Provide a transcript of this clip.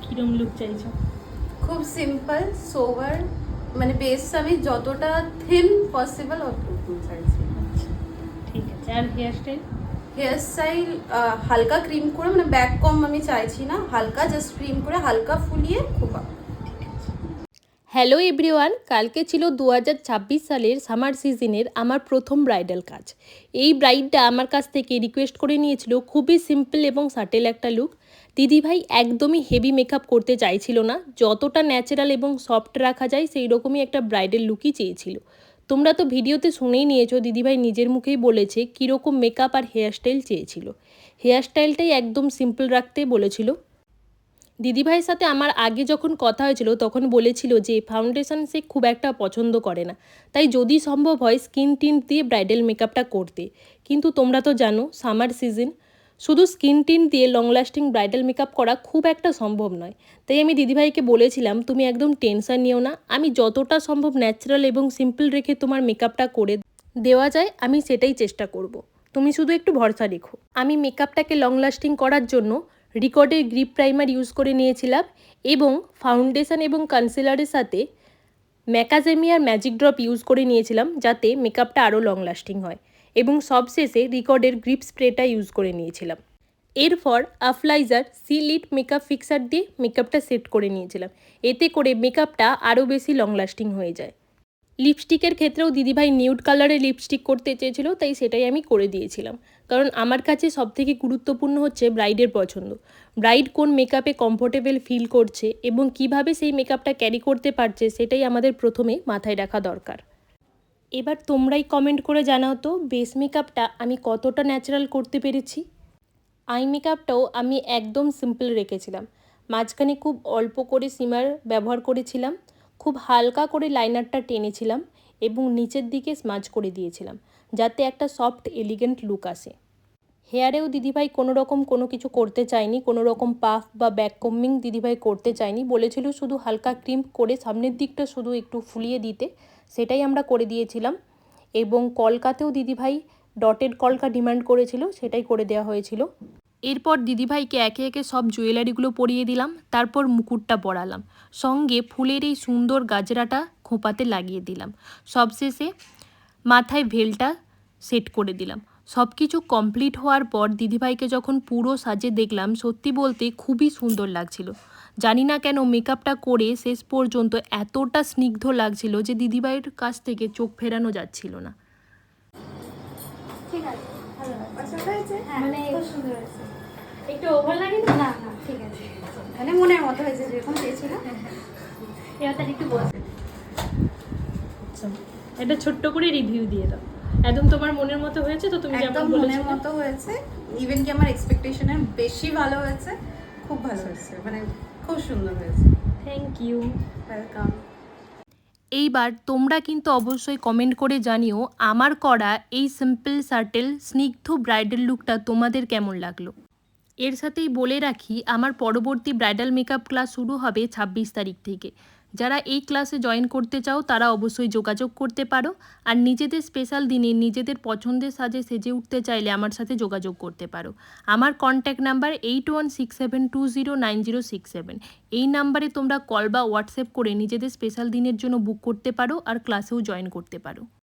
কিরম লুক চাইছো? খুব সিম্পল সোভার, মানে বেস আমি যতটা থিন পসিবল অতটুকু চাইছি। ঠিক আছে। আর হেয়ার স্টাইল হালকা ক্রিম করে, মানে ব্যাক কম আমি চাইছি না, হালকা জাস্ট ক্রিম করে হালকা ফুলিয়ে খোপা। হ্যালো এভরিওয়ান, কালকে ছিল 2026 সালের সামার সিজনের আমার প্রথম ব্রাইডাল কাজ। এই ব্রাইডটা আমার কাছ থেকে রিকোয়েস্ট করে নিয়েছিল খুবই সিম্পল এবং সাটেল একটা লুক। দিদিভাই একদমই হেভি মেকআপ করতে চাইছিল না, যতটা ন্যাচারাল এবং সফট রাখা যায় সেই রকমই একটা ব্রাইডাল লুকই চেয়েছিল। তোমরা তো ভিডিওতে শুনেই নিয়েছো, দিদিভাই নিজের মুখেই বলেছে কীরকম মেকআপ আর হেয়ারস্টাইল চেয়েছিল। হেয়ারস্টাইলটাই একদম সিম্পল রাখতে বলেছিল। দিদিভাইয়ের সাথে আমার আগে যখন কথা হয়েছিল তখন বলেছিল যে ফাউন্ডেশন সে খুব একটা পছন্দ করে না, তাই যদি সম্ভব হয় স্কিন টিন্ট দিয়ে ব্রাইডাল মেকআপটা করতে। কিন্তু তোমরা তো জানো সামার সিজন, শুধু স্কিন টিন্ট দিয়ে লং লাস্টিং ব্রাইডাল মেকআপ করা খুব একটা সম্ভব নয়। তাই আমি দিদিভাইকে বলেছিলাম তুমি একদম টেনশন নিও না, আমি যতটা সম্ভব ন্যাচারাল এবং সিম্পল রেখে তোমার মেকআপটা করে দেওয়া যায় আমি সেটাই চেষ্টা করব। তুমি শুধু একটু ভরসা রেখো। আমি মেকআপটাকে লং লাস্টিং করার জন্য রিকর্ডের গ্রিপ প্রাইমার ইউজ করে নিয়েছিলাম এবং ফাউন্ডেশন এবং কনসিলারের সাথে ম্যাকাজেমিয়ার ম্যাজিক ড্রপ ইউজ করে নিয়েছিলাম যাতে মেকআপটা আরও লং লাস্টিং হয়, এবং সবশেষে রিকর্ডের গ্রিপ স্প্রেটা ইউজ করে নিয়েছিলাম। এরপর আফলাইজার সি লিট মেকআপ ফিক্সার দিয়ে মেকআপটা সেট করে নিয়েছিলাম, এতে করে মেকআপটা আরও বেশি লং লাস্টিং হয়ে যায়। লিপস্টিকের ক্ষেত্রেও দিদিভাই নিউড কালারের লিপস্টিক করতে চেয়েছিল, তাই সেটাই আমি করে দিয়েছিলাম। কারণ আমার কাছে সবথেকে গুরুত্বপূর্ণ হচ্ছে ব্রাইডের পছন্দ, ব্রাইড কোন মেকআপে কমফোর্টেবল ফিল করছে এবং কিভাবে সেই মেকআপটা ক্যারি করতে পারছে সেটাই আমাদের প্রথমে মাথায় রাখা দরকার। এবার তোমরাই কমেন্ট করে জানাও তো বেস মেকআপটা আমি কতটা ন্যাচারাল করতে পেরেছি। আই মেকআপটাও আমি একদম সিম্পল রেখেছিলাম, মাঝখানে খুব অল্প করে সিমার ব্যবহার করেছিলাম, খুব হালকা করে লাইনারটা টেনেছিলাম এবং নিচের দিকে স্মাজ করে দিয়েছিলাম যাতে একটা সফট এলিগেন্ট লুক আসে। হেয়ারেও দিদিভাই কোনো কিছু করতে চায়নি, কোনো রকম পাফ বা ব্যাক কম্বিং দিদিভাই করতে চায়নি, বলেছিল শুধু হালকা ক্রিম করে সামনের দিকটা শুধু একটু ফুলিয়ে দিতে, সেটাই আমরা করে দিয়েছিলাম। এবং কলকাতেও দিদিভাই ডটেড কলকা ডিমান্ড করেছিল, সেটাই করে দেওয়া হয়েছিল। এরপর দিদিভাইকে একে একে সব জুয়েলারিগুলো পরিয়ে দিলাম, তারপর মুকুটটা পরালাম, সঙ্গে ফুলের এই সুন্দর গাজরাটা খোঁপাতে লাগিয়ে দিলাম, সবশেষে মাথায় ভেলটা সেট করে দিলাম। সব কিছু কমপ্লিট হওয়ার পর দিদিভাইকে যখন পুরো সাজে দেখলাম, সত্যি বলতে খুবই সুন্দর লাগছিল। জানি না কেন মেকআপটা করে শেষ পর্যন্ত এতটা স্নিগ্ধ লাগছিল যে দিদিভাইয়ের কাছ থেকে চোখ ফেরানো যাচ্ছিল না। ঠিক আছে, ভালো হয়েছে, মানে খুব সুন্দর হয়েছে। একটু ওভার লাগে না? না না ঠিক আছে, মানে মনের মতো হয়েছে যেরকম চেয়েছিলাম। এবার তার একটু বসে একটা ছোট্ট করে রিভিউ দিয়ে দাও, একদম তোমার মনের মতো হয়েছে তো? তুমি যেমন একদম মনের মতো হয়েছে, ইভেন কি আমার এক্সপেকটেশনের বেশি ভালো হয়েছে, খুব ভালো হয়েছে, মানে খুব সুন্দর হয়েছে। Thank you, welcome. এইবার তোমরা কিন্তু অবশ্যই কমেন্ট করে জানিও আমার করা এই সিম্পল সাটেল স্নিগ্ধ ব্রাইডাল লুকটা তোমাদের কেমন লাগলো। এর সাথেই বলে রাখি আমার পরবর্তী ব্রাইডাল মেকআপ ক্লাস শুরু হবে 26 তারিখ থেকে। যারা এই ক্লাসে জয়েন করতে চাও তারা অবশ্যই যোগাযোগ করতে পারো, আর নিজেদের স্পেশাল দিনে নিজেদের পছন্দের সাজে সেজে উঠতে চাইলে আমার সাথে যোগাযোগ করতে পারো। আমার কন্ট্যাক্ট নাম্বার 8167209067। এই নাম্বারে তোমরা কল বা হোয়াটসঅ্যাপ করে নিজেদের স্পেশাল দিনের জন্য বুক করতে পারো আর ক্লাসেও জয়েন করতে পারো।